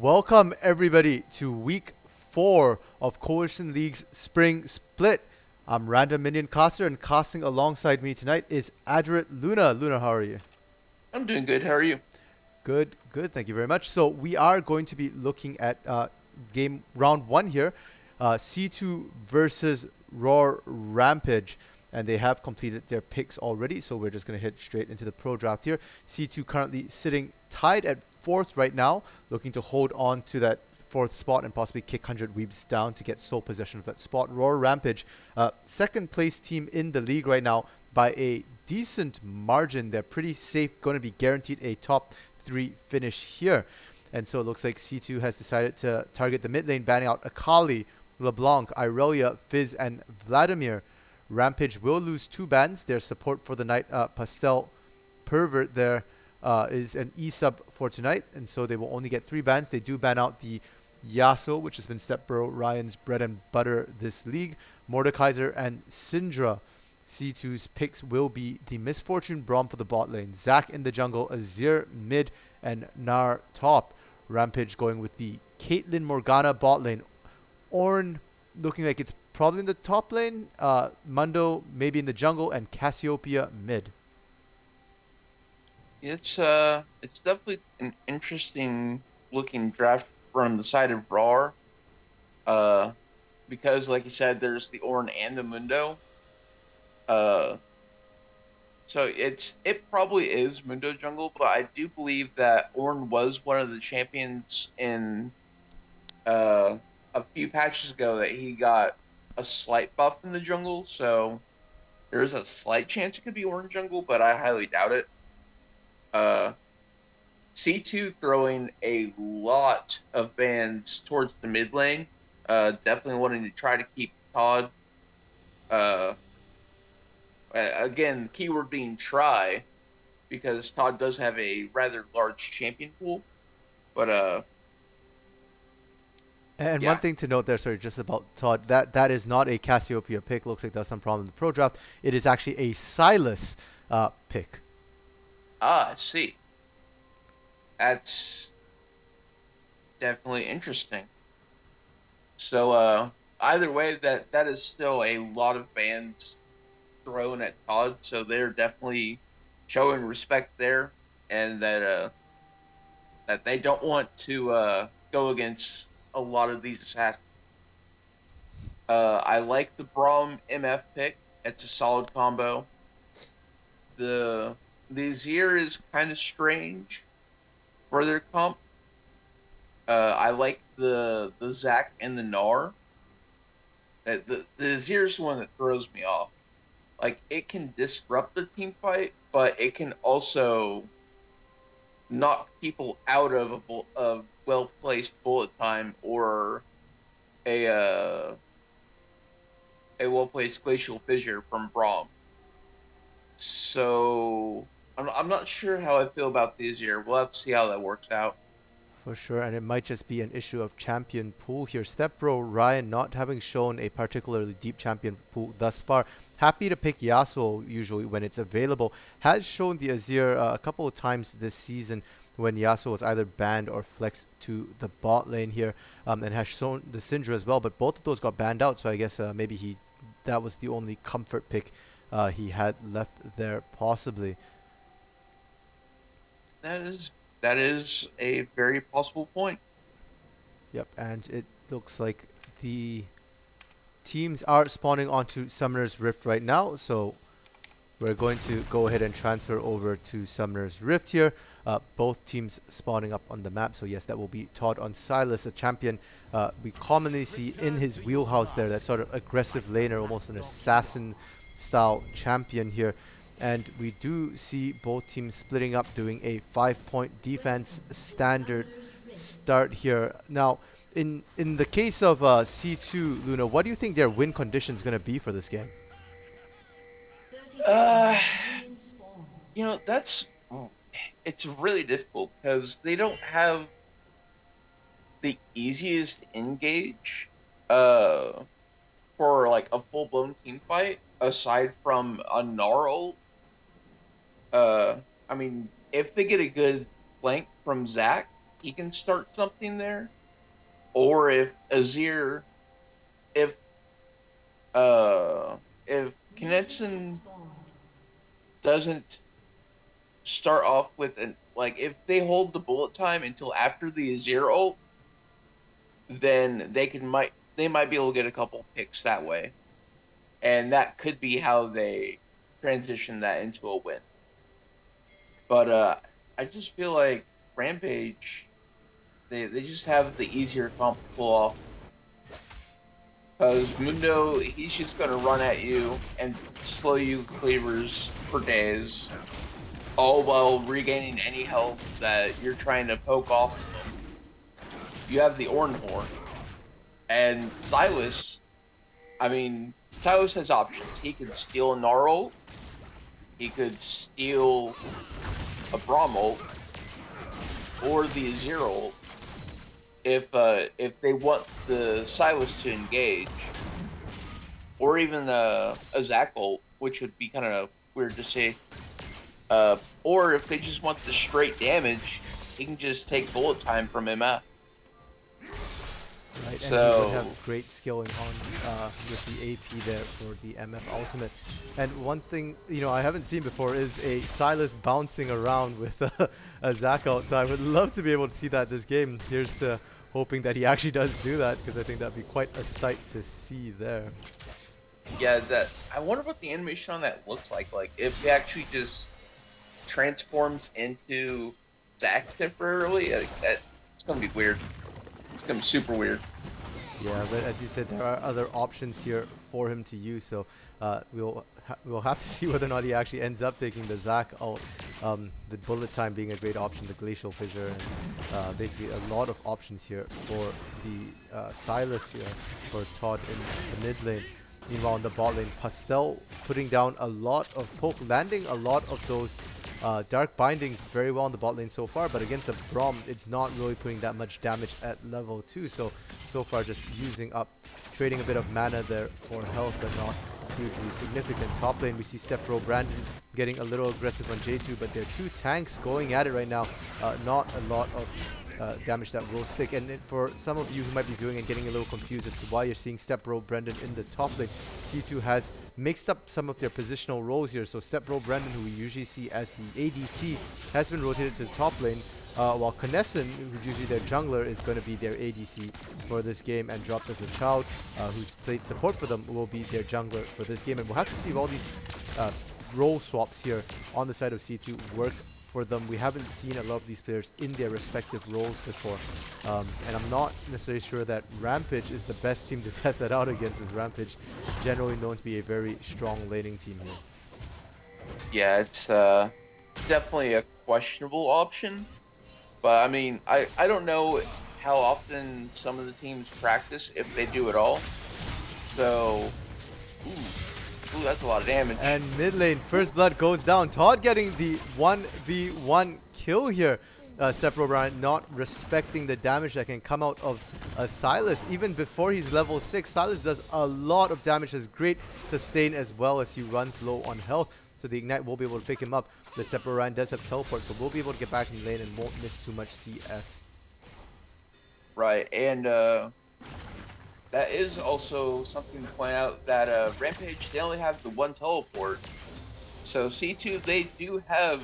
Welcome everybody to week 4 of Coalition League's Spring Split. I'm Random Minion Caster, and casting alongside me tonight is Adrit Luna. Luna, how are you? I'm doing good. How are you? Good, good. Thank you very much. So we are going to be looking at game round 1 here, C2 versus Rawr Rampage. And they have completed their picks already, so we're just going to hit straight into the pro draft here. C2 currently sitting tied at 4th right now, looking to hold on to that 4th spot and possibly kick 100 Weebs down to get sole possession of that spot. Rawr Rampage, second place team in the league right now by a decent margin. They're pretty safe, going to be guaranteed a top 3 finish here. And so it looks like C2 has decided to target the mid lane, banning out Akali, LeBlanc, Irelia, Fizz, and Vladimir. Rampage will lose 2 bans. Their support for the night, Pastel Pervert, there is an E-sub for tonight, and so they will only get 3 bans. They do ban out the Yasuo, which has been Stepbro Ryan's bread and butter this league, Mordekaiser, and Syndra. C2's picks will be the Misfortune Braum for the bot lane, Zac in the jungle, Azir mid, and Nar top. Rampage going with the Caitlyn Morgana bot lane. Ornn looking like it's probably in the top lane. Mundo maybe in the jungle, and Cassiopeia mid. It's definitely an interesting looking draft from the side of Rawr. Uh, because like you said, there's the Ornn and the Mundo. Uh, so it probably is Mundo jungle, but I do believe that Ornn was one of the champions in uh a few patches ago that he got a slight buff in the jungle. So there is a slight chance it could be Ornn jungle, but I highly doubt it. Uh, C2 throwing a lot of bans towards the mid lane. Definitely wanting to try to keep Todd. Uh, Again, keyword being try, because Todd does have a rather large champion pool. But And one yeah. thing to note there, sorry, just about Todd, that is not a Cassiopeia pick. Looks like there's some problem in the pro draft. It is actually a Silas pick. I see. That's definitely interesting. So either way, that is still a lot of bans thrown at Todd. So they're definitely showing respect there, and that they don't want to go against a lot of these assassins. I like the Braum MF pick. It's a solid combo. The Azir is kind of strange for their comp. I like the Zac and the Gnar. The Azir is the one that throws me off. Like, it can disrupt the team fight, but it can also knock people out of a well placed bullet time, or a a well placed glacial fissure from Braum. So I'm not sure how I feel about these here. We'll have to see how that works out. For sure, and it might just be an issue of champion pool here. Stepbro Ryan not having shown a particularly deep champion pool thus far. Happy to pick Yasuo usually when it's available. Has shown the Azir a couple of times this season when Yasuo was either banned or flexed to the bot lane here, and has shown the Syndra as well. But both of those got banned out, so I guess maybe that was the only comfort pick he had left there possibly. That is a very possible point. Yep, and it looks like the teams are spawning onto Summoner's Rift right now, so we're going to go ahead and transfer over to Summoner's Rift here. Both teams spawning up on the map, so yes, that will be Todd on Silas, a champion we commonly see in his wheelhouse there, that sort of aggressive laner, almost an assassin style champion here. And we do see both teams splitting up, doing a 5-point defense standard start here. Now, in the case of C2, Luna, what do you think their win condition is going to be for this game? Uh, that's it's really difficult because they don't have the easiest engage uh for like a full blown team fight aside from a Gnarl. I mean, if they get a good flank from Zac, he can start something there, or if Azir, if uh, if Knudsen doesn't start off with an like if they hold the bullet time until after the Azir ult, then they might be able to get a couple picks that way, and that could be how they transition that into a win. But I just feel like Rampage, they just have the easier comp to pull off. Because Mundo, he's just gonna run at you and slow you cleavers for days, all while regaining any health that you're trying to poke off of them. You have the Ornn Horn, and Silas. I mean, Silas has options. He could steal a Gnarl, he could steal a Braum ult, or the Azir ult, if they want the Silas to engage, or even a Zac ult, which would be kind of weird to say. Or if they just want the straight damage, he can just take bullet time from MF. Right, So, and he would have great skilling on with the AP there for the MF ultimate. And one thing I haven't seen before is a Silas bouncing around with a Zac ult. So I would love to be able to see that this game. Here's to hoping that he actually does do that, because I think that'd be quite a sight to see there. yeah, that I wonder what the animation on that looks like. Like if he actually just transforms into Zac temporarily, it's gonna be weird. It's gonna be super weird. Yeah, but as you said, there are other options here for him to use, so we'll have to see whether or not he actually ends up taking the Zac out. The bullet time being a great option, the glacial fissure, and basically a lot of options here for the Silas here for Todd in the mid lane. Meanwhile, in the bot lane, Pastel putting down a lot of poke, landing a lot of those dark bindings very well in the bot lane so far, but against a Braum, it's not really putting that much damage at level 2, so far just using up, trading a bit of mana there for health, but not hugely significant. Top lane, we see Step-Bro Brandon getting a little aggressive on J2, but they're two tanks going at it right now. Not a lot of damage that will stick. And for some of you who might be viewing and getting a little confused as to why you're seeing Step-Bro Brendan in the top lane, C2 has mixed up some of their positional roles here. So Step-Bro Brendan, who we usually see as the ADC, has been rotated to the top lane, while Knudsen, who's usually their jungler, is going to be their ADC for this game, and dropped as a child, who's played support for them, will be their jungler for this game. And we'll have to see if all these role swaps here on the side of C2 work for them. We haven't seen a lot of these players in their respective roles before, and I'm not necessarily sure that Rampage is the best team to test that out against, as Rampage generally known to be a very strong laning team here. Yeah, it's definitely a questionable option, but I mean, I don't know how often some of the teams practice, if they do at all. So, ooh, that's a lot of damage. And mid lane, first blood goes down. Todd getting the 1v1 kill here. Step-Bro Brandon not respecting the damage that can come out of Silas. Even before he's level 6, Silas does a lot of damage, has great sustain as well as he runs low on health. So the Ignite will be able to pick him up. The Step-Bro Brandon does have teleport, so we'll be able to get back in lane and won't miss too much CS. Right, and that is also something to point out, that Rampage, they only have the one teleport. So C2, they do have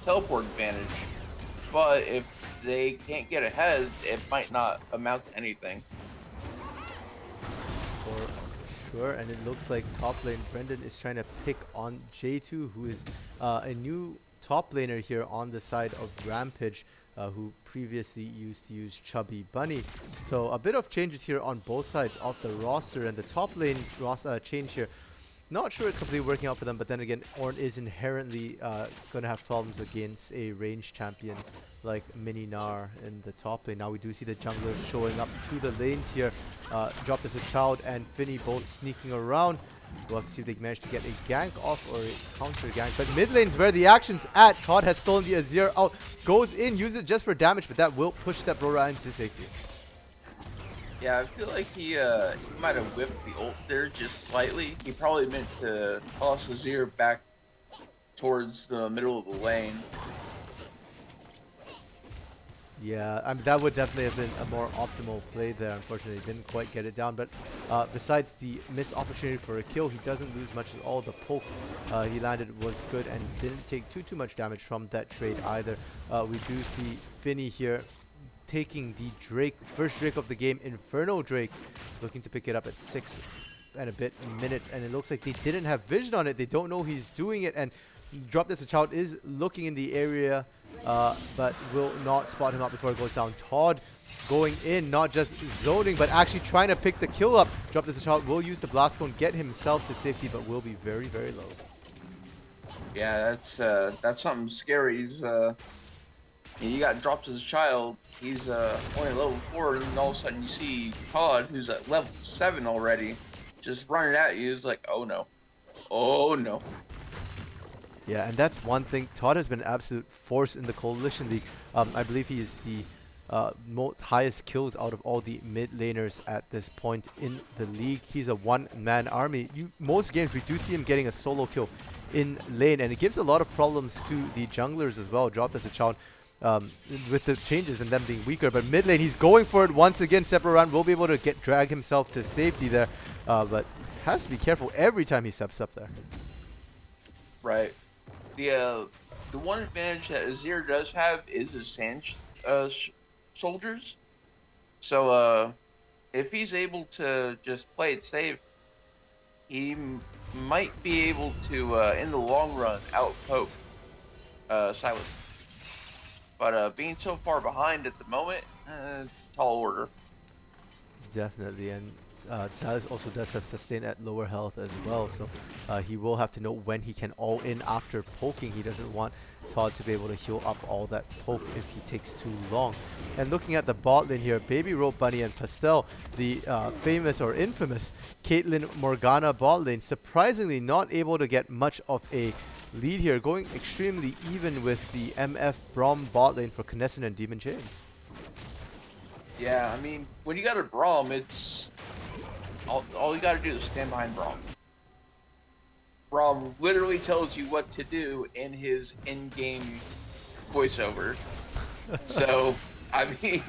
teleport advantage, but if they can't get ahead, it might not amount to anything. For sure, and it looks like top lane Brendan is trying to pick on J2, who is a new top laner here on the side of Rampage, who previously used to use Chubby Bunny. So a bit of changes here on both sides of the roster, and the top lane change here. Not sure it's completely working out for them, but then again, Ornn is inherently going to have problems against a ranged champion like Mini Gnar in the top lane. Now we do see the junglers showing up to the lanes here. Dropped as a child and Finny both sneaking around. We'll have to see if they manage to get a gank off or a counter gank. But mid lane's where the action's at. Todd has stolen the Azir out. Goes in, uses it just for damage, but that will push that Rawr into safety. Yeah, I feel like he might have whipped the ult there just slightly. He probably meant to toss Azir back towards the middle of the lane. Yeah, I mean, that would definitely have been a more optimal play there. Unfortunately, he didn't quite get it down. But besides the missed opportunity for a kill, he doesn't lose much at all. The poke he landed was good and didn't take too much damage from that trade either. We do see Finny here taking the Drake, first Drake of the game, Inferno Drake, looking to pick it up at 6 and a bit minutes. And it looks like they didn't have vision on it. They don't know he's doing it. And Drop This a Child is looking in the area, but will not spot him out before it goes down. Todd going in, not just zoning, but actually trying to pick the kill up. Drop This a Child will use the Blast Cone, get himself to safety, but will be very, very low. Yeah, that's something scary. He's you got Dropped as a Child. He's only level 4, and then all of a sudden you see Todd, who's at level 7 already, just running at you. It's like, oh no, oh no. Yeah, and that's one thing. Todd has been an absolute force in the Coalition League. I believe he is the highest kills out of all the mid laners at this point in the league. He's a one-man army. Most games we do see him getting a solo kill in lane, and it gives a lot of problems to the junglers as well. Dropped as a child with the changes and them being weaker. But mid lane, he's going for it once again. Separan will be able to drag himself to safety there, but has to be careful every time he steps up there. Right. The one advantage that Azir does have is his sand soldiers. So if he's able to just play it safe, he might be able to in the long run outpoke Silas. But being so far behind at the moment, it's a tall order. Definitely, and Silas also does have sustain at lower health as well, so he will have to know when he can all in after poking. He doesn't want Todd to be able to heal up all that poke if he takes too long. And looking at the bot lane here, Baby Rope Bunny and Pastel, the famous or infamous Caitlyn Morgana bot lane, surprisingly not able to get much of a lead here, going extremely even with the MF Braum bot lane for Knesset and Demon Chains. Yeah, I mean, when you got a Braum, it's all you got to do is stand behind Braum. Braum literally tells you what to do in his in-game voiceover. So, I mean...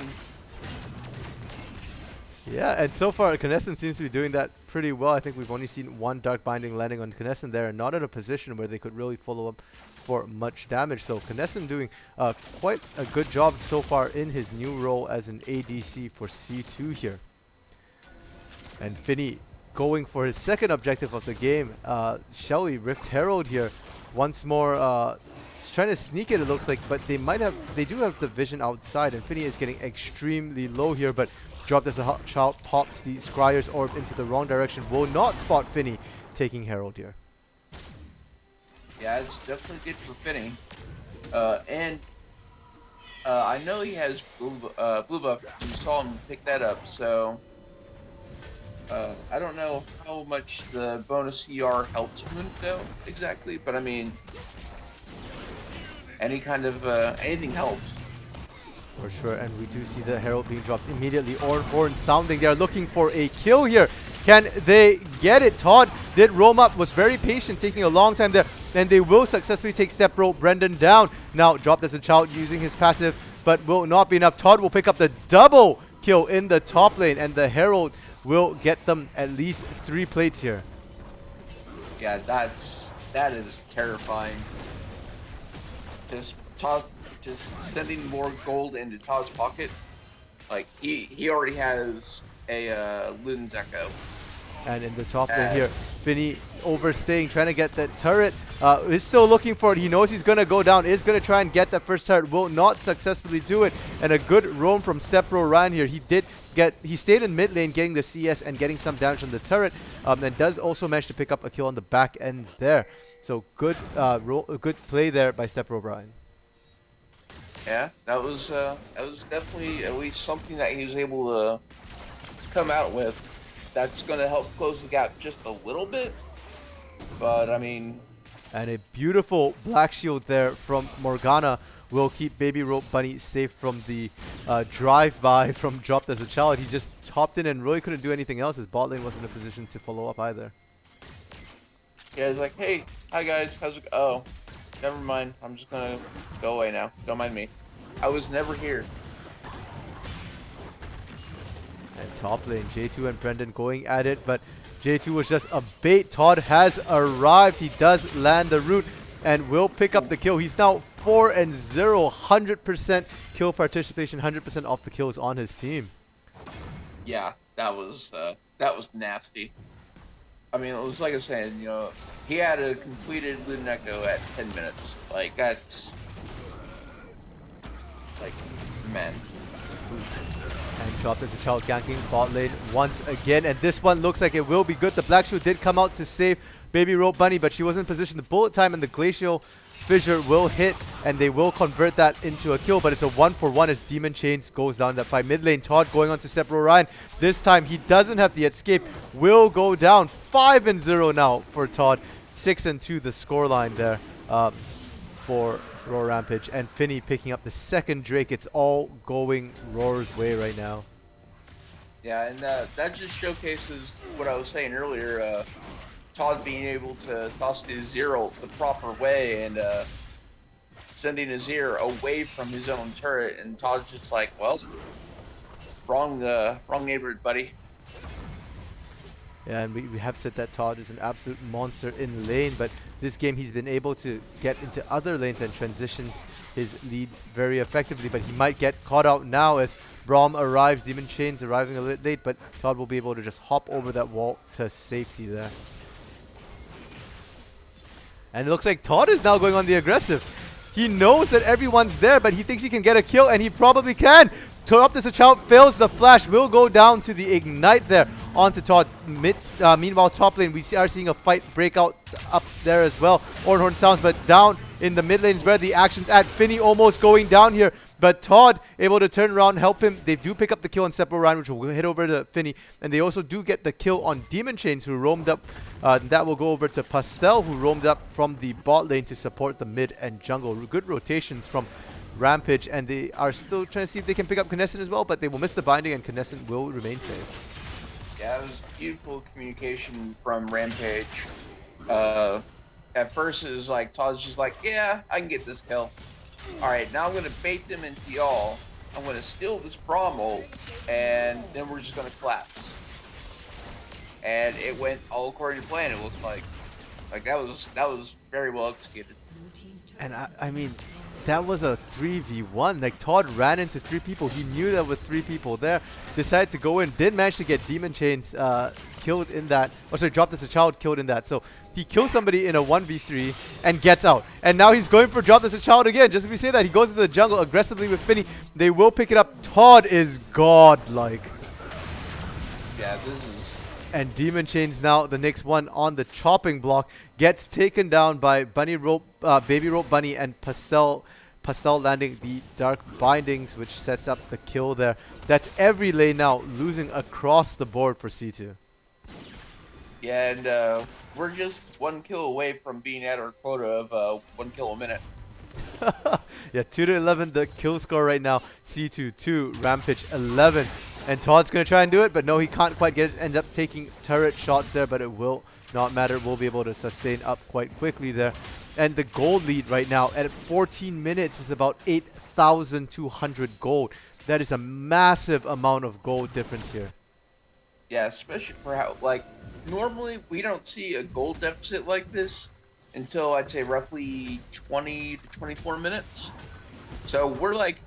Yeah, and so far, Knesset seems to be doing that pretty well. I think we've only seen one Dark Binding landing on Knesset there, and not in a position where they could really follow up for much damage. So Knesset doing quite a good job so far in his new role as an ADC for C2 here. And Finny going for his second objective of the game. Shelly, Rift Herald here. Once more, trying to sneak it looks like, but they do have the vision outside, and Finny is getting extremely low here, but Drop This a Child pops the Scryer's Orb into the wrong direction. Will not spot Finny taking Herald here. Yeah, it's definitely good for Finny. And I know he has blue buff. You saw him pick that up, so I don't know how much the bonus CR helps Mundo exactly, but I mean, any kind of anything helps. For sure, and we do see the Herald being dropped immediately. Horn sounding. They're looking for a kill here. Can they get it? Todd did roam up, was very patient, taking a long time there, and they will successfully take Step Bro Brendan down. Now, Dropped as a Child using his passive, but will not be enough. Todd will pick up the double kill in the top lane, and the Herald will get them at least 3 plates here. Yeah, that is terrifying. Just sending more gold into Todd's pocket. Like he already has a Luden's Echo. And in the top lane here, Finny overstaying, trying to get that turret. Is still looking for it. He knows he's going to go down. Is going to try and get that first turret. Will not successfully do it. And a good roam from Sepro Ryan here. He stayed in mid lane getting the CS and getting some damage on the turret. And does also manage to pick up a kill on the back end there. So good good play there by Sepro Ryan. Yeah, that was definitely at least something that he was able to come out with. That's going to help close the gap just a little bit, but I mean... And a beautiful black shield there from Morgana will keep Baby Rope Bunny safe from the drive-by from Dropped as a Child. He just hopped in and really couldn't do anything else. His bot lane wasn't in a position to follow up either. Yeah, he's like, hey, hi guys, how's it... Oh, never mind. I'm just going to go away now. Don't mind me. I was never here. And top lane, J2 and Brendan going at it, but J2 was just a bait. Todd has arrived. He does land the root and will pick up the kill. He's now 4-0, 100% kill participation, 100% off the kills on his team. Yeah, that was nasty. I mean, it was like I was saying, you know, he had a completed Luneko at 10 minutes. Like, that's... Like, man. And Drop as a child ganking bot lane once again. And this one looks like it will be good. The Black Shoe did come out to save Baby Rope Bunny, but she wasn't in position. The bullet time and the Glacial Fissure will hit, and they will convert that into a kill, but it's a 1-for-1 as Demon Chains goes down that fight. Mid lane, Todd going on to step Ryan. This time, he doesn't have the escape. Will go down. 5-0 now for Todd. 6-2 the scoreline there for Rawr Rampage. And Finny picking up the second Drake. It's all going Rawr's way right now. Yeah, and that just showcases what I was saying earlier. Todd being able to toss the Azir the proper way and sending Azir away from his own turret, and Todd's just like, well, wrong neighborhood, buddy. Yeah, and we have said that Todd is an absolute monster in lane, but this game he's been able to get into other lanes and transition his leads very effectively, but he might get caught out now as Braum arrives, Demon Chains arriving a little late, but Todd will be able to just hop over that wall to safety there. And it looks like Todd is now going on the aggressive. He knows that everyone's there, but he thinks he can get a kill, and he probably can. Top this Child fails the flash, will go down to the ignite there onto Todd. Meanwhile, top lane, we are seeing a fight break out up there as well. Ornhorn sounds, but down in the mid lane is where the action's at. Finny almost going down here, but Todd able to turn around, help him. They do pick up the kill on Step Ryan, which will hit over to Finny, and they also do get the kill on Demon Chains, who roamed up. That will go over to Pastel, who roamed up from the bot lane to support the mid and jungle. Good rotations from Rampage, and they are still trying to see if they can pick up Knesset as well, but they will miss the binding, and Knesset will remain safe. Yeah, it was beautiful communication from Rampage. At first, it was like, Todd's just like, yeah, I can get this kill. Alright, now I'm going to bait them into y'all. I'm going to steal this Braum ult, and then we're just going to collapse. And it went all according to plan, it looked like. Like, that was very well executed. And I mean, that was a 3v1. Like, Todd ran into 3 people. He knew there were 3 people there. Decided to go in. Did manage to get Demon Chains killed in that. Oh, sorry, Drop This a Child killed in that. So he kills somebody in a 1v3 and gets out. And now he's going for Drop This a Child again. Just as we say that, he goes into the jungle aggressively with Finny. They will pick it up. Todd is godlike. Yeah, this is... And Demon Chains now, the next one on the chopping block, gets taken down by Baby Rope Bunny, and Pastel landing the Dark Bindings, which sets up the kill there. That's every lane now losing across the board for C2. Yeah, and we're just 1 kill away from being at our quota of 1 kill a minute. Yeah, 2-11 the kill score right now. C2 2, Rampage 11. And Todd's going to try and do it, but no, he can't quite get it. Ends up taking turret shots there, but it will not matter. We'll be able to sustain up quite quickly there. And the gold lead right now at 14 minutes is about 8,200 gold. That is a massive amount of gold difference here. Yeah, especially for how, like, normally we don't see a gold deficit like this until I'd say roughly 20 to 24 minutes. So we're like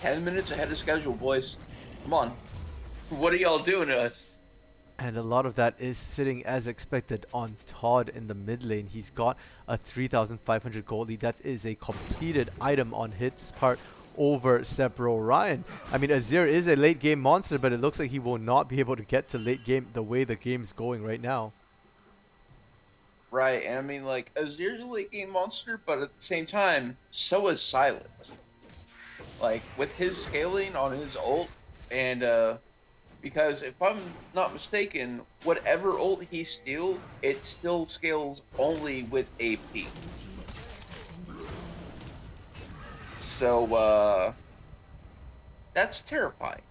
10 minutes ahead of schedule, boys. Come on. What are y'all doing to us? And a lot of that is sitting as expected on Todd in the mid lane. He's got a 3,500 gold lead. That is a completed item on his part over Step Ryan. I mean, Azir is a late game monster, but it looks like he will not be able to get to late game the way the game's going right now. Right, and I mean, like, Azir's a late game monster, but at the same time, so is Silent. Like, with his scaling on his ult, and because if I'm not mistaken, whatever ult he steals, it still scales only with AP. So that's terrifying.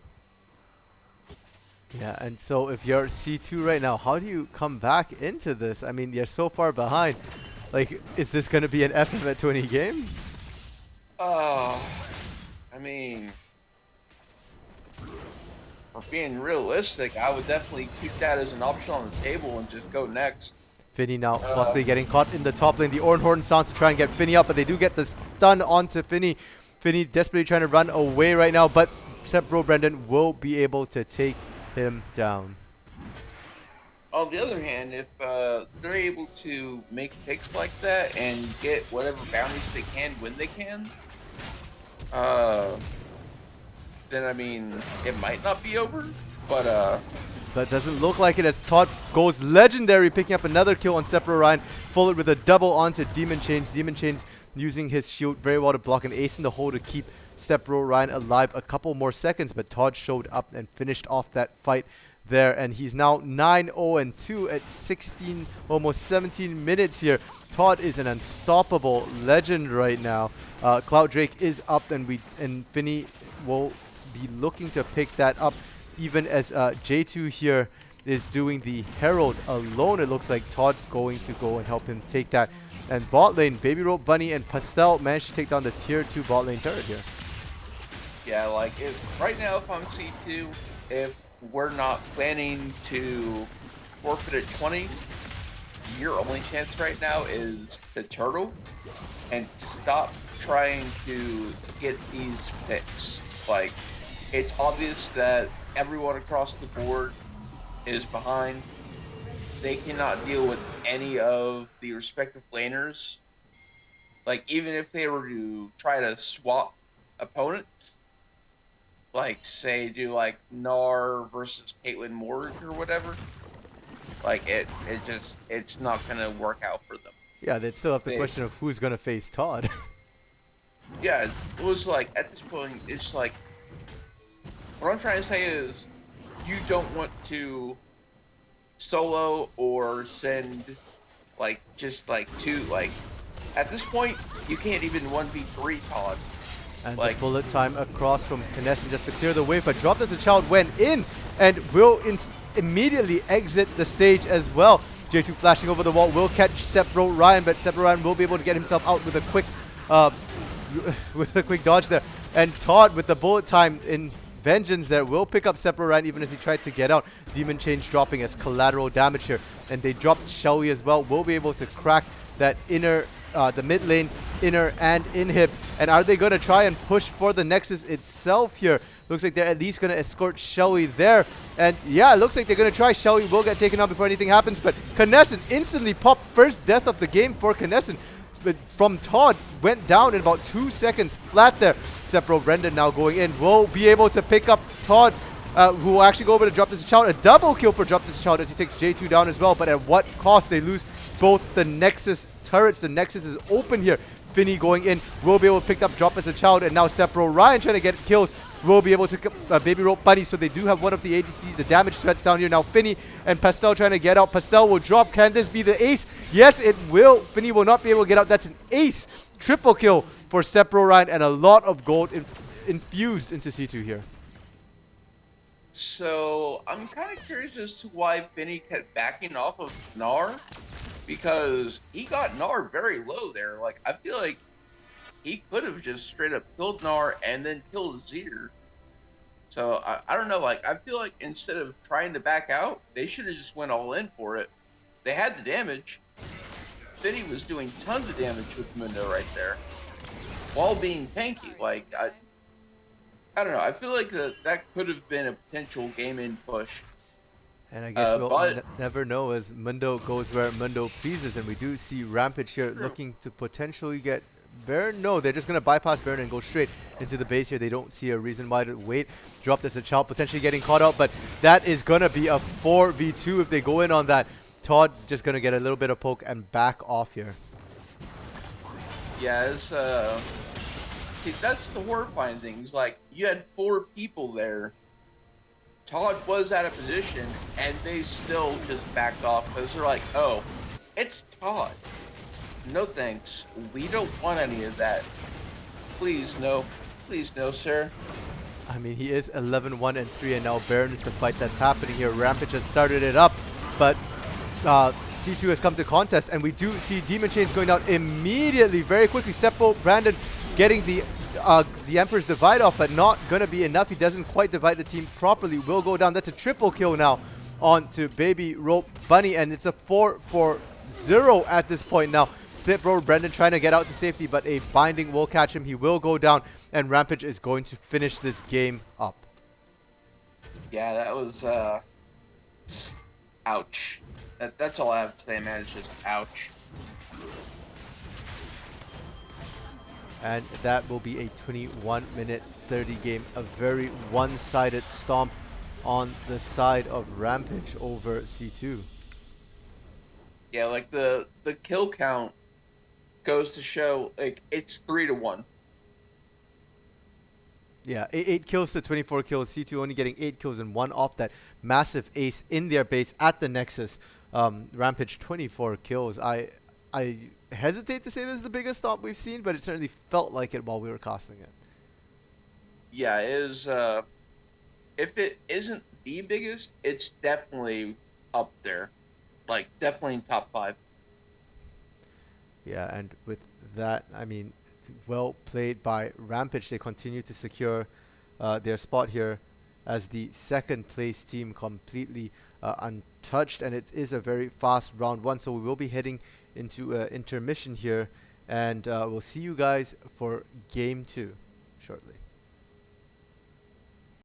Yeah, and so if you're C2 right now, how do you come back into this? I mean, you're so far behind. Like, is this going to be an FF at 20 game? I mean, for being realistic, I would definitely keep that as an option on the table and just go next. Finny now possibly getting caught in the top lane. The Ornhorn sounds to try and get Finny up, but they do get the stun onto Finny. Finny desperately trying to run away right now, but Sepro Brendan will be able to take him down. On the other hand, if they're able to make picks like that and get whatever bounties they can when they can, then I mean, it might not be over, but But doesn't look like it as Todd goes legendary, picking up another kill on Sepro Ryan, followed with a double onto Demon Chains. Demon Chains using his shield very well to block an ace in the hole to keep Sepro Ryan alive a couple more seconds, but Todd showed up and finished off that fight there, and he's now 9-0-2 at 16, almost 17 minutes here. Todd is an unstoppable legend right now. Cloud Drake is up, and Finny will be looking to pick that up, even as J2 here is doing the Herald alone. It looks like Todd going to go and help him take that. And bot lane, Baby Rope Bunny and Pastel managed to take down the tier 2 bot lane turret here. yeah, like right now, if I'm C2, if we're not planning to forfeit at 20, your only chance right now is to turtle and stop trying to get these picks. Like, it's obvious that everyone across the board is behind. They cannot deal with any of the respective laners. Like, even if they were to try to swap opponents, like, say, do, like, Rawr versus Caitlyn Morg or whatever, like, it's not going to work out for them. Yeah, they still have the question of who's going to face Todd. Yeah, it was like, at this point, it's like, what I'm trying to say is, you don't want to solo or send, like, just, like, two, like, at this point, you can't even 1v3 Todd. And like, the bullet time across from Kinesin just to clear the way, but Dropped as a Child went in and will immediately exit the stage as well. J2 flashing over the wall will catch Sepro Ryan, but Sepro Ryan will be able to get himself out with a quick dodge there. And Todd with the bullet time in Vengeance there will pick up Sepro Ryan even as he tried to get out. Demon Change dropping as collateral damage here. And they dropped Shelly as well. Will be able to crack that inner, the mid lane, inner and inhib. And are they going to try and push for the Nexus itself here? Looks like they're at least going to escort Shelly there. And yeah, it looks like they're going to try. Shelly will get taken out before anything happens. But Kinesin instantly popped first death of the game for Kinesin. But from Todd, went down in about 2 seconds flat there. Sepro Brendan now going in, will be able to pick up Todd, who will actually go over to Drop This Child. A double kill for Drop This Child as he takes J2 down as well, but at what cost? They lose both the Nexus turrets. The Nexus is open here. Finny going in, will be able to pick up Drop As a Child, and now Sepro Ryan trying to get kills. Will be able to Baby Rope Bunny, so they do have one of the ADCs, the damage threats down here. Now Finny and Pastel trying to get out. Pastel will drop. Can this be the ace? Yes, it will. Finny will not be able to get out. That's an ace. Triple kill for Sepro Ryan, and a lot of gold infused into C2 here. So, I'm kind of curious as to why Finny kept backing off of Rawr, because he got Rawr very low there. Like, I feel like he could have just straight up killed Rawr and then killed Zir. So, I don't know, like, I feel like instead of trying to back out, they should have just went all in for it. They had the damage. Finny was doing tons of damage with Mundo right there, while being tanky. Like, I don't know, I feel like that could have been a potential game-in push. And I guess we'll never know as Mundo goes where Mundo pleases, and we do see Rampage here looking to potentially get Baron. No, they're just going to bypass Baron and go straight into the base here. They don't see a reason why to wait. Drop This a Child, potentially getting caught out, but that is going to be a 4v2 if they go in on that. Todd just going to get a little bit of poke and back off here. Yeah, it's, see, that's the horrifying thing. It's like, you had 4 people there. Todd was out of position, and they still just backed off because they're like, oh, it's Todd. No thanks. We don't want any of that. Please, no. Please, no, sir. I mean, he is 11-1-3, and now Baron is the fight that's happening here. Rampage has started it up, but C2 has come to contest, and we do see Demon Chains going down immediately, very quickly. Seppo, Brandon getting the the Emperor's Divide off, but not going to be enough. He doesn't quite divide the team properly. Will go down. That's a triple kill now on to Baby Rope Bunny, and it's a 4-4-0 at this point now. Slip Rover Brendan trying to get out to safety, but a binding will catch him. He will go down, and Rampage is going to finish this game up. Yeah, that was, ouch. That's all I have to say, man. It's just ouch. And that will be a 21-minute 30 game. A very one-sided stomp on the side of Rampage over C2. Yeah, like the kill count goes to show, like, it's 3-1. Yeah, 8 kills to 24 kills. C2 only getting 8 kills and 1 off that massive ace in their base at the Nexus. Rampage 24 kills. I hesitate to say this is the biggest stomp we've seen, but it certainly felt like it while we were casting it. Yeah, it is, if it isn't the biggest, it's definitely up there. Like, definitely in top 5. Yeah, and with that, I mean, well played by Rampage. They continue to secure their spot here as the second place team, completely untouched, and it is a very fast round 1, so we will be heading into intermission here, and we'll see you guys for game 2 shortly.